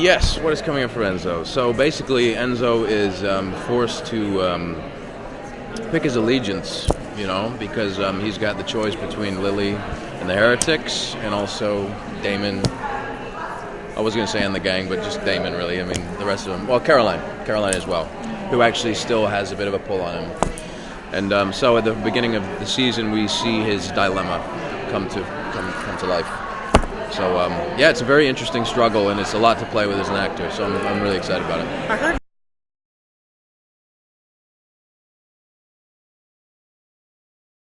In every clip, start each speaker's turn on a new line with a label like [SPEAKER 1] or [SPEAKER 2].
[SPEAKER 1] Yes, what is coming up for Enzo? So basically, Enzo is forced to pick his allegiance, because he's got the choice between Lily and the Heretics, and also Damon. I was going to say and the gang, but just Damon, really. I mean, the rest of them. Well, Caroline as well, who actually still has a bit of a pull on him. And so at the beginning of the season, we see his dilemma come to life. So yeah, it's a very interesting struggle, and it's a lot to play with as an actor. So I'm really excited about it.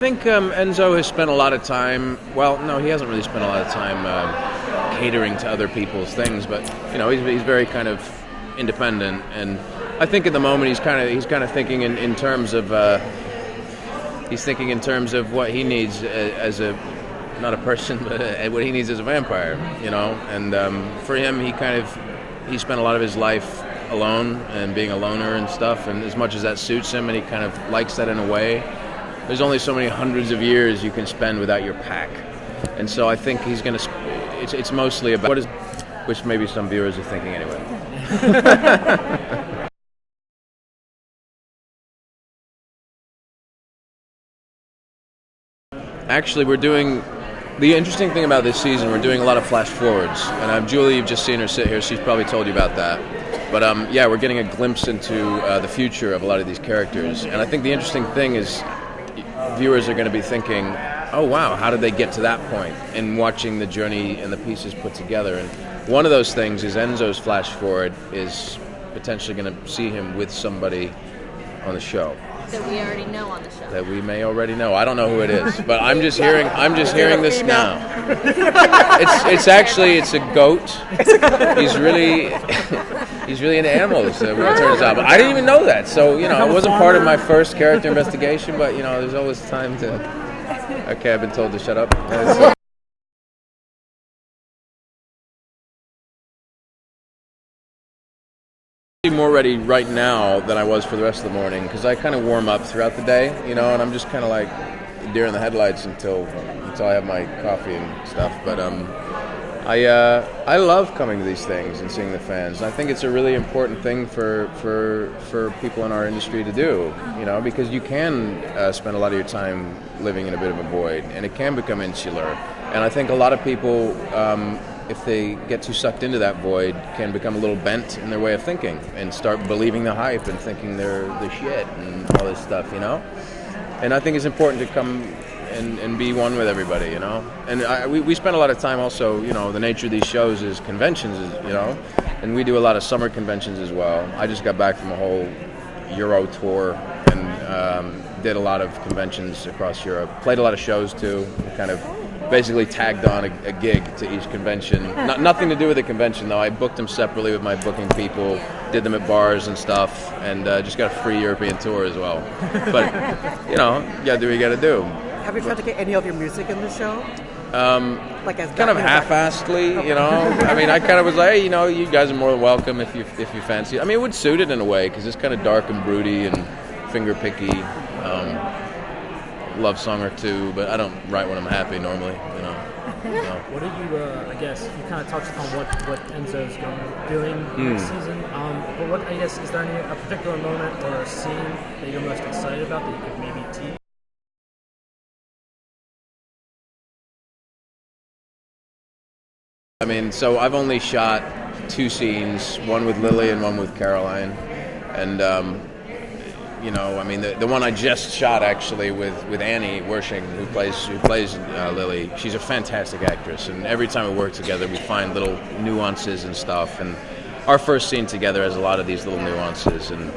[SPEAKER 1] I think Enzo has spent a lot of time. Well, no, he hasn't really spent a lot of time catering to other people's things, but he's very kind of independent, and I think at the moment he's kind of thinking in terms of what he needs as a not a person, but what he needs as a vampire, And for him, he spent a lot of his life alone and being a loner and stuff, and as much as that suits him, and he kind of likes that in a way. There's only so many hundreds of years you can spend without your pack, and so I think he's going to. It's mostly about which maybe some viewers are thinking anyway. Actually, the interesting thing about this season, we're doing a lot of flash forwards, and Julie, you've just seen her sit here. She's probably told you about that. But yeah, we're getting a glimpse into the future of a lot of these characters, and I think the interesting thing is. Viewers are going to be thinking, oh wow, how did they get to that point? And watching the journey and the pieces put together. And one of those things is Enzo's flash forward is potentially going to see him with somebody on the show.
[SPEAKER 2] That we already know on the show.
[SPEAKER 1] That we may already know. I don't know who it is, but I'm just hearing this now. It's a goat. He's really into animals, it turns out. But I didn't even know that, so it wasn't part of my first character investigation. But there's always time to. Okay, I've been told to shut up. I'm more ready right now than I was for the rest of the morning, because I kind of warm up throughout the day, and I'm just kind of like deer in the headlights until I have my coffee and stuff. But I love coming to these things and seeing the fans. And I think it's a really important thing for people in our industry to do, because you can spend a lot of your time living in a bit of a void, and it can become insular. And I think a lot of people, if they get too sucked into that void, can become a little bent in their way of thinking and start believing the hype and thinking they're the shit and all this stuff, And I think it's important to come and be one with everybody, And we spend a lot of time also, the nature of these shows is conventions, and we do a lot of summer conventions as well. I just got back from a whole Euro tour and did a lot of conventions across Europe. Played a lot of shows too, kind of basically tagged on a gig to each convention. Nothing to do with the convention though. I booked them separately with my booking people, did them at bars and stuff, and just got a free European tour as well. But, you gotta do what you gotta do.
[SPEAKER 3] Have you tried to get any of your music in the show? Like as
[SPEAKER 1] kind of half-assedly, I mean, I kind of was like, hey, you guys are more than welcome if you fancy it. I mean, it would suit it in a way, because it's kind of dark and broody and finger-picky. Love song or two, but I don't write when I'm happy normally, So.
[SPEAKER 4] What are you, I guess, you kind of touched on what Enzo's doing this season, but what, I guess, is there a particular moment or a scene that you're most excited about that you could maybe tease?
[SPEAKER 1] I mean, so I've only shot 2 scenes, one with Lily and one with Caroline, and I mean, the one I just shot actually with Annie Wershing, who plays Lily. She's a fantastic actress, and every time we work together, we find little nuances and stuff. And our first scene together has a lot of these little nuances, and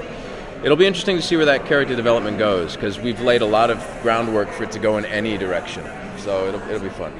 [SPEAKER 1] it'll be interesting to see where that character development goes, because we've laid a lot of groundwork for it to go in any direction. So it'll be fun.